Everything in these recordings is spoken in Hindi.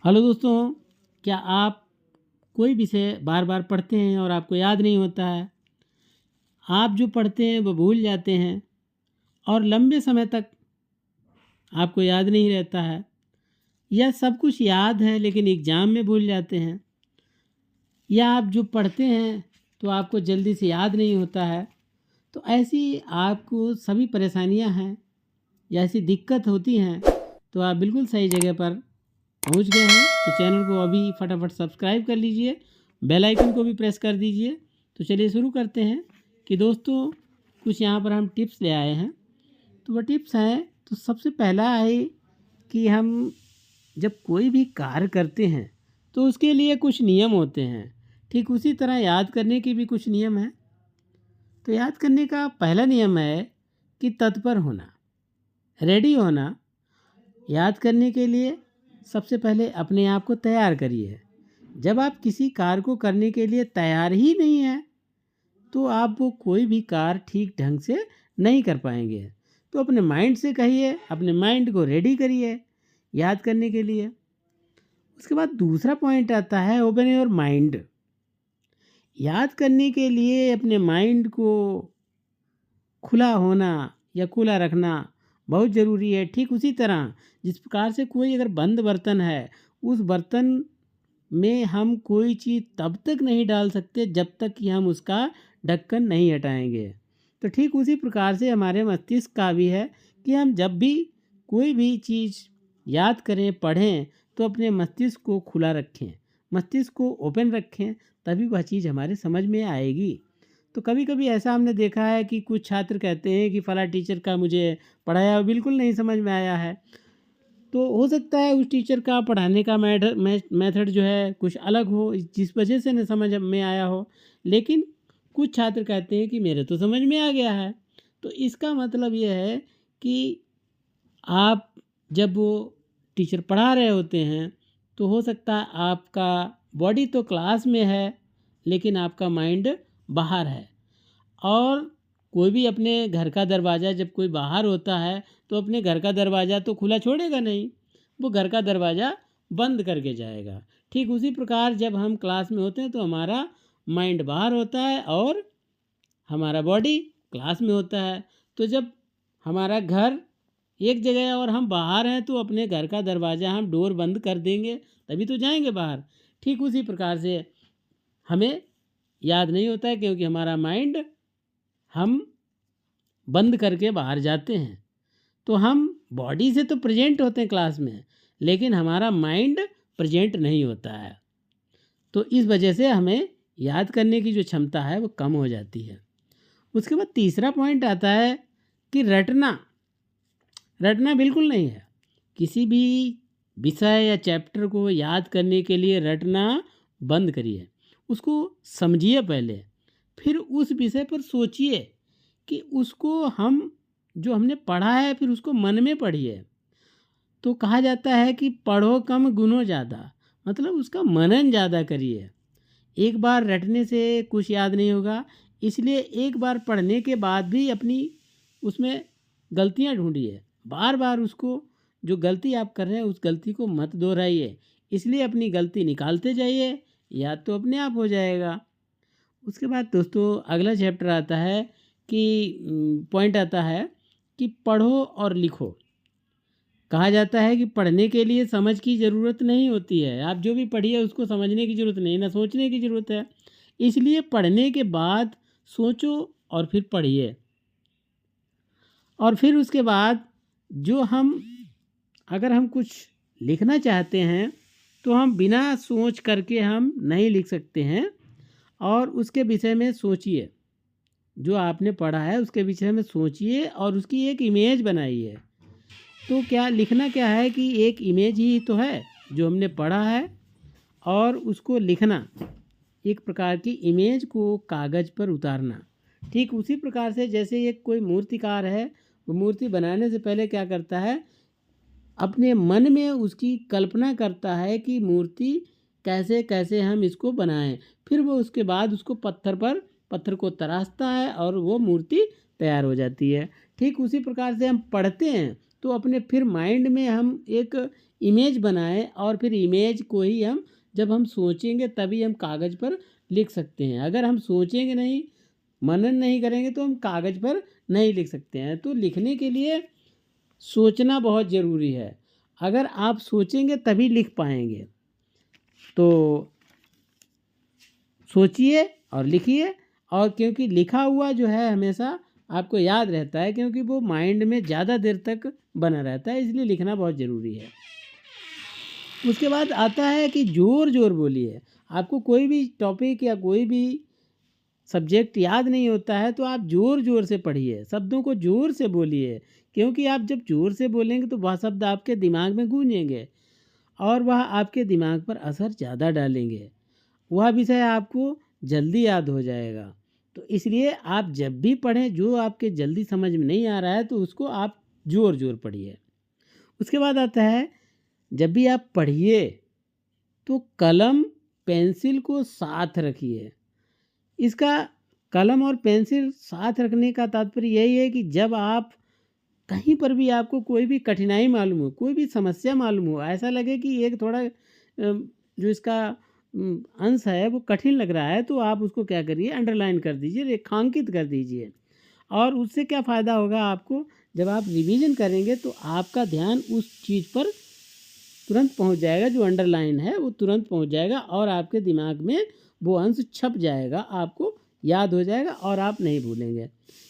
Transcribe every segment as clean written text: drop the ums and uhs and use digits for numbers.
हेलो दोस्तों, क्या आप कोई विषय बार बार पढ़ते हैं और आपको याद नहीं होता है? आप जो पढ़ते हैं वो भूल जाते हैं और लंबे समय तक आपको याद नहीं रहता है, या सब कुछ याद है लेकिन एग्ज़ाम में भूल जाते हैं, या आप जो पढ़ते हैं तो आपको जल्दी से याद नहीं होता है। तो ऐसी आपको सभी परेशानियां हैं या ऐसी दिक्कत होती हैं, तो आप बिल्कुल सही जगह पर पहुंच गए हैं। तो चैनल को अभी फटाफट सब्सक्राइब कर लीजिए, बेल आइकन को भी प्रेस कर दीजिए। तो चलिए शुरू करते हैं कि दोस्तों, कुछ यहाँ पर हम टिप्स ले आए हैं। तो वह टिप्स हैं, तो सबसे पहला है कि हम जब कोई भी कार्य करते हैं तो उसके लिए कुछ नियम होते हैं। ठीक उसी तरह याद करने के भी कुछ नियम हैं। तो याद करने का पहला नियम है कि तत्पर होना, रेडी होना। याद करने के लिए सबसे पहले अपने आप को तैयार करिए। जब आप किसी कार्य को करने के लिए तैयार ही नहीं हैं, तो आप वो कोई भी कार्य ठीक ढंग से नहीं कर पाएंगे। तो अपने माइंड से कहिए, अपने माइंड को रेडी करिए याद करने के लिए। उसके बाद दूसरा पॉइंट आता है ओपन योर माइंड। याद करने के लिए अपने माइंड को खुला होना या खुला रखना बहुत ज़रूरी है। ठीक उसी तरह जिस प्रकार से कोई अगर बंद बर्तन है, उस बर्तन में हम कोई चीज़ तब तक नहीं डाल सकते जब तक कि हम उसका ढक्कन नहीं हटाएंगे। तो ठीक उसी प्रकार से हमारे मस्तिष्क का भी है कि हम जब भी कोई भी चीज़ याद करें, पढ़ें, तो अपने मस्तिष्क को खुला रखें, मस्तिष्क को ओपन रखें, तभी वह चीज़ हमारे समझ में आएगी। तो कभी कभी ऐसा हमने देखा है कि कुछ छात्र कहते हैं कि फला टीचर का मुझे पढ़ाया हुआ बिल्कुल नहीं समझ में आया है। तो हो सकता है उस टीचर का पढ़ाने का मेथड जो है कुछ अलग हो, जिस वजह से न समझ में आया हो। लेकिन कुछ छात्र कहते हैं कि मेरे तो समझ में आ गया है। तो इसका मतलब ये है कि आप जब वो टीचर पढ़ा रहे होते हैं, तो हो सकता है आपका बॉडी तो क्लास में है लेकिन आपका माइंड बाहर है। और कोई भी अपने घर का दरवाज़ा, जब कोई बाहर होता है तो अपने घर का दरवाज़ा तो खुला छोड़ेगा नहीं, वो घर का दरवाज़ा बंद करके जाएगा। ठीक उसी प्रकार जब हम क्लास में होते हैं तो हमारा माइंड बाहर होता है और हमारा बॉडी क्लास में होता है। तो जब हमारा घर एक जगह है और हम बाहर हैं, तो अपने घर का दरवाज़ा हम डोर बंद कर देंगे, तभी तो जाएंगे बाहर। ठीक उसी प्रकार से हमें याद नहीं होता है, क्योंकि हमारा माइंड हम बंद करके बाहर जाते हैं। तो हम बॉडी से तो प्रेजेंट होते हैं क्लास में, लेकिन हमारा माइंड प्रेजेंट नहीं होता है। तो इस वजह से हमें याद करने की जो क्षमता है वो कम हो जाती है। उसके बाद तीसरा पॉइंट आता है कि रटना। रटना बिल्कुल नहीं है। किसी भी विषय या चैप्टर को याद करने के लिए रटना बंद करिए। उसको समझिए पहले, फिर उस विषय पर सोचिए कि उसको हम जो हमने पढ़ा है फिर उसको मन में पढ़िए। तो कहा जाता है कि पढ़ो कम गुनो ज़्यादा, मतलब उसका मनन ज़्यादा करिए। एक बार रटने से कुछ याद नहीं होगा, इसलिए एक बार पढ़ने के बाद भी अपनी उसमें गलतियां ढूंढिए। बार बार उसको, जो गलती आप कर रहे हैं उस गलती को मत दोहराइए, इसलिए अपनी गलती निकालते जाइए, या तो अपने आप हो जाएगा। उसके बाद दोस्तों अगला चैप्टर आता है कि पॉइंट आता है कि पढ़ो और लिखो। कहा जाता है कि पढ़ने के लिए समझ की ज़रूरत नहीं होती है। आप जो भी पढ़िए उसको समझने की ज़रूरत नहीं, ना सोचने की ज़रूरत है। इसलिए पढ़ने के बाद सोचो और फिर पढ़िए। और फिर उसके बाद जो हम, अगर हम कुछ लिखना चाहते हैं तो हम बिना सोच करके हम नहीं लिख सकते हैं। और उसके विषय में सोचिए, जो आपने पढ़ा है उसके विषय में सोचिए और उसकी एक इमेज बनाइए। तो क्या लिखना क्या है कि एक इमेज ही तो है जो हमने पढ़ा है, और उसको लिखना एक प्रकार की इमेज को कागज़ पर उतारना। ठीक उसी प्रकार से जैसे एक कोई मूर्तिकार है, वो मूर्ति बनाने से पहले क्या करता है, अपने मन में उसकी कल्पना करता है कि मूर्ति कैसे कैसे हम इसको बनाएं। फिर वो उसके बाद उसको पत्थर को तराशता है और वो मूर्ति तैयार हो जाती है। ठीक उसी प्रकार से हम पढ़ते हैं तो अपने फिर माइंड में हम एक इमेज बनाएं और फिर इमेज को ही हम जब हम सोचेंगे तभी हम कागज़ पर लिख सकते हैं। अगर हम सोचेंगे नहीं, मनन नहीं करेंगे तो हम कागज़ पर नहीं लिख सकते हैं। तो लिखने के लिए सोचना बहुत ज़रूरी है। अगर आप सोचेंगे तभी लिख पाएंगे। तो सोचिए और लिखिए, और क्योंकि लिखा हुआ जो है हमेशा आपको याद रहता है, क्योंकि वो माइंड में ज़्यादा देर तक बना रहता है, इसलिए लिखना बहुत ज़रूरी है। उसके बाद आता है कि ज़ोर ज़ोर बोलिए। आपको कोई भी टॉपिक या कोई भी सब्जेक्ट याद नहीं होता है तो आप ज़ोर ज़ोर से पढ़िए, शब्दों को ज़ोर से बोलिए, क्योंकि आप जब ज़ोर से बोलेंगे तो वह शब्द आपके दिमाग में गूंजेंगे और वह आपके दिमाग पर असर ज़्यादा डालेंगे। वह विषय आपको जल्दी याद हो जाएगा। तो इसलिए आप जब भी पढ़ें, जो आपके जल्दी समझ में नहीं आ रहा है तो उसको आप ज़ोर ज़ोर पढ़िए। उसके बाद आता है, जब भी आप पढ़िए तो कलम पेंसिल को साथ रखिए। इसका कलम और पेंसिल साथ रखने का तात्पर्य यही है कि जब आप कहीं पर भी आपको कोई भी कठिनाई मालूम हो, कोई भी समस्या मालूम हो, ऐसा लगे कि एक थोड़ा जो इसका अंश है वो कठिन लग रहा है, तो आप उसको क्या करिए, अंडरलाइन कर दीजिए, रेखांकित कर दीजिए। और उससे क्या फ़ायदा होगा आपको, जब आप रिवीजन करेंगे तो आपका ध्यान उस चीज़ पर तुरंत पहुंच जाएगा, जो अंडरलाइन है वो तुरंत पहुंच जाएगा और आपके दिमाग में वो अंश छप जाएगा, आपको याद हो जाएगा और आप नहीं भूलेंगे।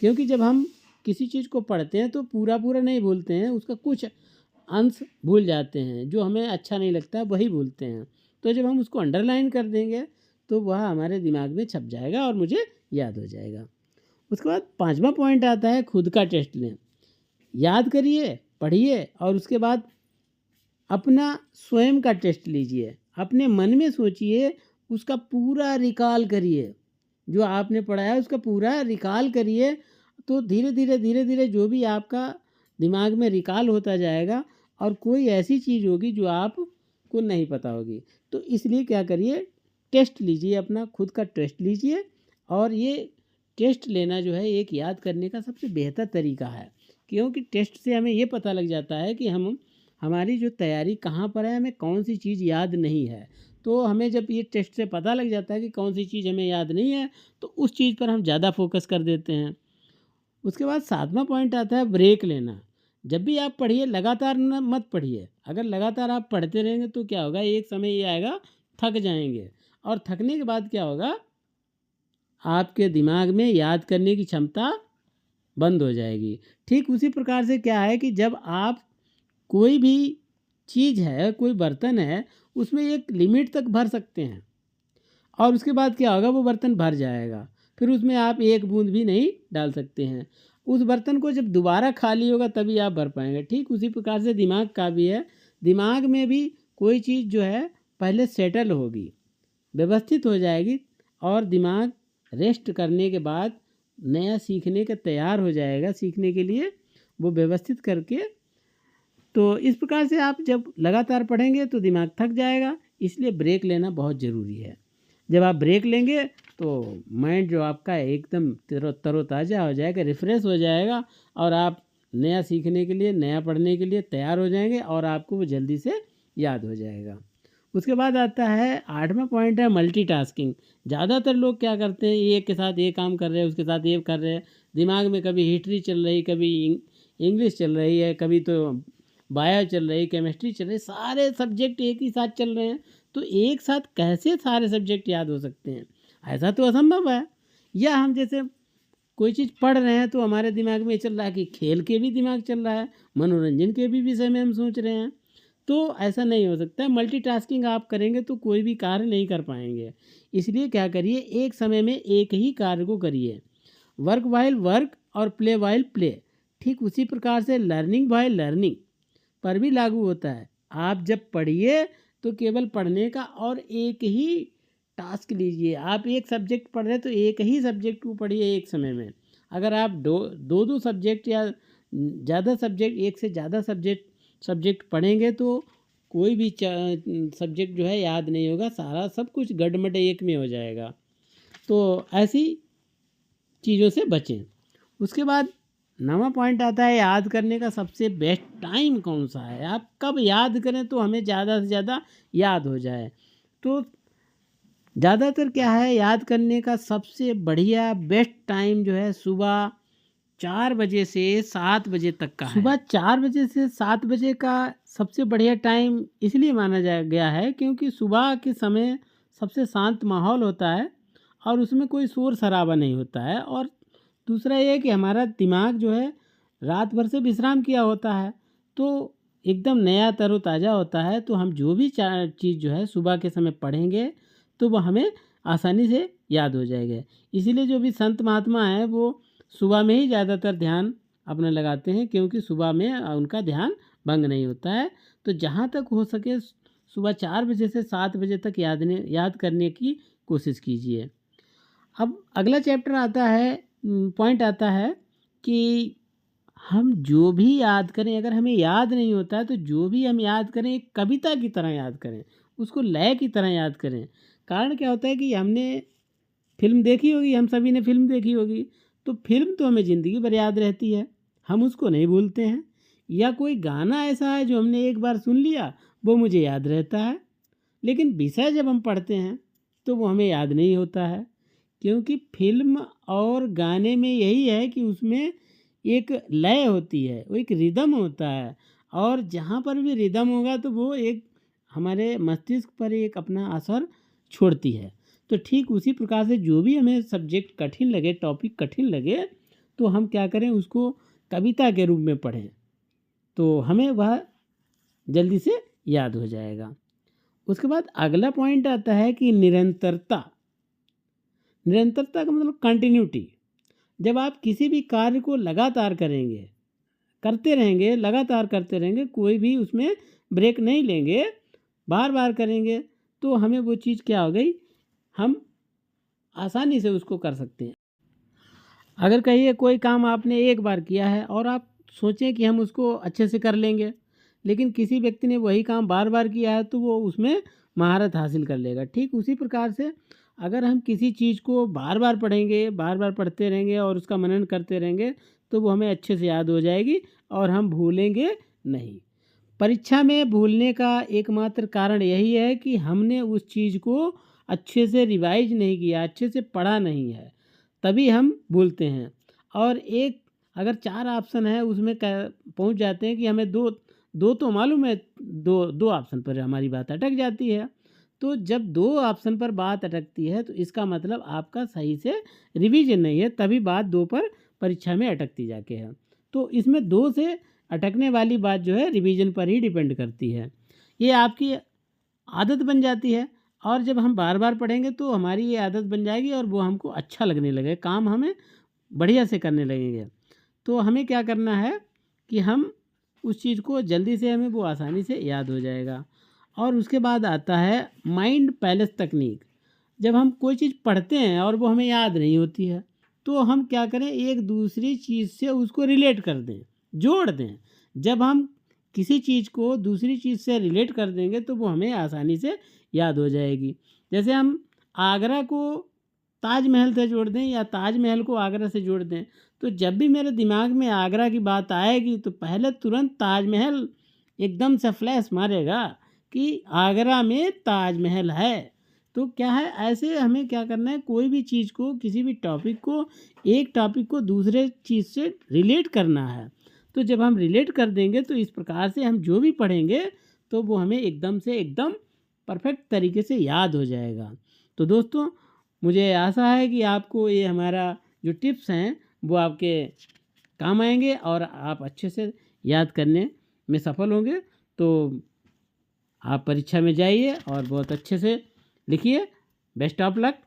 क्योंकि जब हम किसी चीज़ को पढ़ते हैं तो पूरा पूरा नहीं भूलते हैं, उसका कुछ अंश भूल जाते हैं, जो हमें अच्छा नहीं लगता है वही भूलते हैं। तो जब हम उसको अंडरलाइन कर देंगे तो वह हमारे दिमाग में छप जाएगा और मुझे याद हो जाएगा। उसके बाद 5वां पॉइंट आता है, खुद का टेस्ट लें। याद करिए, पढ़िए और उसके बाद अपना स्वयं का टेस्ट लीजिए। अपने मन में सोचिए, उसका पूरा रिकॉल करिए, जो आपने पढ़ा है उसका पूरा रिकॉल करिए। तो धीरे धीरे धीरे धीरे जो भी आपका दिमाग में रिकॉल होता जाएगा और कोई ऐसी चीज़ होगी जो आपको नहीं पता होगी। तो इसलिए क्या करिए, टेस्ट लीजिए, अपना खुद का टेस्ट लीजिए। और ये टेस्ट लेना जो है एक याद करने का सबसे बेहतर तरीका है, क्योंकि टेस्ट से हमें ये पता लग जाता है कि हमारी जो तैयारी कहाँ पर है, हमें कौन सी चीज़ याद नहीं है। तो हमें जब ये टेस्ट से पता लग जाता है कि कौन सी चीज़ हमें याद नहीं है, तो उस चीज़ पर हम ज़्यादा फोकस कर देते हैं। उसके बाद 7वां पॉइंट आता है, ब्रेक लेना। जब भी आप पढ़िए, लगातार मत पढ़िए। अगर लगातार आप पढ़ते रहेंगे तो क्या होगा, एक समय ये आएगा थक जाएंगे, और थकने के बाद क्या होगा, आपके दिमाग में याद करने की क्षमता बंद हो जाएगी। ठीक उसी प्रकार से क्या है कि जब आप कोई भी चीज़ है, कोई बर्तन है, उसमें एक लिमिट तक भर सकते हैं और उसके बाद क्या होगा, वो बर्तन भर जाएगा, फिर उसमें आप एक बूंद भी नहीं डाल सकते हैं। उस बर्तन को जब दोबारा खाली होगा तभी आप भर पाएंगे। ठीक उसी प्रकार से दिमाग का भी है। दिमाग में भी कोई चीज़ जो है पहले सेटल होगी, व्यवस्थित हो जाएगी, और दिमाग रेस्ट करने के बाद नया सीखने का तैयार हो जाएगा, सीखने के लिए वो व्यवस्थित करके। तो इस प्रकार से आप जब लगातार पढ़ेंगे तो दिमाग थक जाएगा, इसलिए ब्रेक लेना बहुत ज़रूरी है। जब आप ब्रेक लेंगे तो माइंड जो आपका है एकदम तरोताज़ा हो जाएगा, रिफ़्रेश हो जाएगा, और आप नया सीखने के लिए, नया पढ़ने के लिए तैयार हो जाएंगे और आपको वो जल्दी से याद हो जाएगा। उसके बाद आता है 8वां पॉइंट है, मल्टीटास्किंग। ज़्यादातर लोग क्या करते हैं, एक के साथ एक काम कर रहे हैं, उसके साथ ये कर रहे हैं, दिमाग में कभी हिस्ट्री चल रही, कभी इंग्लिश चल रही है, कभी तो बायो चल रही, केमिस्ट्री चल रही, सारे सब्जेक्ट एक ही साथ चल रहे हैं। तो एक साथ कैसे सारे सब्जेक्ट याद हो सकते हैं, ऐसा तो असंभव है। या हम जैसे कोई चीज़ पढ़ रहे हैं तो हमारे दिमाग में चल रहा है कि खेल के भी दिमाग चल रहा है, मनोरंजन के भी विषय में हम सोच रहे हैं, तो ऐसा नहीं हो सकता है। मल्टीटास्किंग आप करेंगे तो कोई भी कार्य नहीं कर पाएंगे। इसलिए क्या करिए, एक समय में एक ही कार्य को करिए। वर्क वाइल वर्क और प्ले वाइल प्ले। ठीक उसी प्रकार से लर्निंग वाइल लर्निंग पर भी लागू होता है। आप जब पढ़िए तो केवल पढ़ने का और एक ही टास्क लीजिए। आप एक सब्जेक्ट पढ़ रहे हैं तो एक ही सब्जेक्ट को पढ़िए एक समय में। अगर आप दो सब्जेक्ट या ज़्यादा सब्जेक्ट, एक से ज़्यादा सब्जेक्ट पढ़ेंगे तो कोई भी सब्जेक्ट जो है याद नहीं होगा, सारा सब कुछ गड़मड़ एक में हो जाएगा। तो ऐसी चीज़ों से बचें। उसके बाद 9वां पॉइंट आता है याद करने का सबसे बेस्ट टाइम कौन सा है, आप कब याद करें तो हमें ज़्यादा से ज़्यादा याद हो जाए। तो ज़्यादातर क्या है, याद करने का सबसे बढ़िया बेस्ट टाइम जो है सुबह 4 बजे से 7 बजे तक का है। सुबह 4 बजे से 7 बजे का सबसे बढ़िया टाइम इसलिए माना गया है क्योंकि सुबह के समय सबसे शांत माहौल होता है और उसमें कोई शोर शराबा नहीं होता है। और दूसरा ये है कि हमारा दिमाग जो है रात भर से विश्राम किया होता है, तो एकदम नया तरोताज़ा होता है। तो हम जो भी चीज़ जो है सुबह के समय पढ़ेंगे तो वो हमें आसानी से याद हो जाएगा। इसीलिए जो भी संत महात्मा हैं वो सुबह में ही ज़्यादातर ध्यान अपना लगाते हैं, क्योंकि सुबह में उनका ध्यान भंग नहीं होता है। तो जहाँ तक हो सके सुबह 4 बजे से 7 बजे तक याद करने की कोशिश कीजिए। अब अगला चैप्टर आता है, पॉइंट आता है कि हम जो भी याद करें, अगर हमें याद नहीं होता है तो जो भी हम याद करें एक कविता की तरह याद करें, उसको लय की तरह याद करें। कारण क्या होता है कि हमने फ़िल्म देखी होगी, हम सभी ने फ़िल्म देखी होगी, तो फ़िल्म तो हमें ज़िंदगी भर याद रहती है, हम उसको नहीं भूलते हैं। या कोई गाना ऐसा है जो हमने एक बार सुन लिया, वो मुझे याद रहता है, लेकिन विषय जब हम पढ़ते हैं तो वो हमें याद नहीं होता है। क्योंकि फ़िल्म और गाने में यही है कि उसमें एक लय होती है, वो एक रिदम होता है, और जहाँ पर भी रिदम होगा तो वो एक हमारे मस्तिष्क पर एक अपना असर छोड़ती है। तो ठीक उसी प्रकार से जो भी हमें सब्जेक्ट कठिन लगे, टॉपिक कठिन लगे, तो हम क्या करें, उसको कविता के रूप में पढ़ें, तो हमें वह जल्दी से याद हो जाएगा। उसके बाद अगला पॉइंट आता है कि निरंतरता। निरंतरता का मतलब कंटिन्यूटी। जब आप किसी भी कार्य को लगातार करेंगे, करते रहेंगे, लगातार करते रहेंगे, कोई भी उसमें ब्रेक नहीं लेंगे, बार बार करेंगे, तो हमें वो चीज़ क्या हो गई, हम आसानी से उसको कर सकते हैं। अगर कहिए कोई काम आपने एक बार किया है और आप सोचें कि हम उसको अच्छे से कर लेंगे, लेकिन किसी व्यक्ति ने वही काम बार बार किया है तो वो उसमें महारत हासिल कर लेगा। ठीक उसी प्रकार से अगर हम किसी चीज़ को बार बार पढ़ेंगे, बार बार पढ़ते रहेंगे और उसका मनन करते रहेंगे, तो वो हमें अच्छे से याद हो जाएगी और हम भूलेंगे नहीं। परीक्षा में भूलने का एकमात्र कारण यही है कि हमने उस चीज़ को अच्छे से रिवाइज नहीं किया, अच्छे से पढ़ा नहीं है, तभी हम भूलते हैं। और एक अगर 4 ऑप्शन है उसमें पहुंच जाते हैं कि हमें दो दो तो मालूम है, दो दो ऑप्शन पर हमारी बात अटक जाती है। तो जब 2 ऑप्शन पर बात अटकती है तो इसका मतलब आपका सही से रिवीजन नहीं है, तभी बात 2 पर परीक्षा में अटकती जाके है। तो इसमें 2 से अटकने वाली बात जो है रिवीजन पर ही डिपेंड करती है। ये आपकी आदत बन जाती है, और जब हम बार बार पढ़ेंगे तो हमारी ये आदत बन जाएगी और वो हमको अच्छा लगने लगे, काम हमें बढ़िया से करने लगेंगे। तो हमें क्या करना है कि हम उस चीज़ को जल्दी से, हमें वो आसानी से याद हो जाएगा। और उसके बाद आता है माइंड पैलेस तकनीक। जब हम कोई चीज़ पढ़ते हैं और वो हमें याद नहीं होती है, तो हम क्या करें, एक दूसरी चीज़ से उसको रिलेट कर दें, जोड़ दें। जब हम किसी चीज़ को दूसरी चीज़ से रिलेट कर देंगे तो वो हमें आसानी से याद हो जाएगी। जैसे हम आगरा को ताजमहल से जोड़ दें या ताजमहल को आगरा से जोड़ दें, तो जब भी मेरे दिमाग में आगरा की बात आएगी तो पहले तुरंत ताजमहल एकदम से फ्लैश मारेगा कि आगरा में ताजमहल है। तो क्या है, ऐसे हमें क्या करना है, कोई भी चीज़ को, किसी भी टॉपिक को, एक टॉपिक को दूसरे चीज़ से रिलेट करना है। तो जब हम रिलेट कर देंगे तो इस प्रकार से हम जो भी पढ़ेंगे तो वो हमें एकदम से एकदम परफेक्ट तरीके से याद हो जाएगा। तो दोस्तों, मुझे आशा है कि आपको ये हमारा जो टिप्स हैं वो आपके काम आएंगे और आप अच्छे से याद करने में सफल होंगे। तो आप परीक्षा में जाइए और बहुत अच्छे से लिखिए। Best of luck.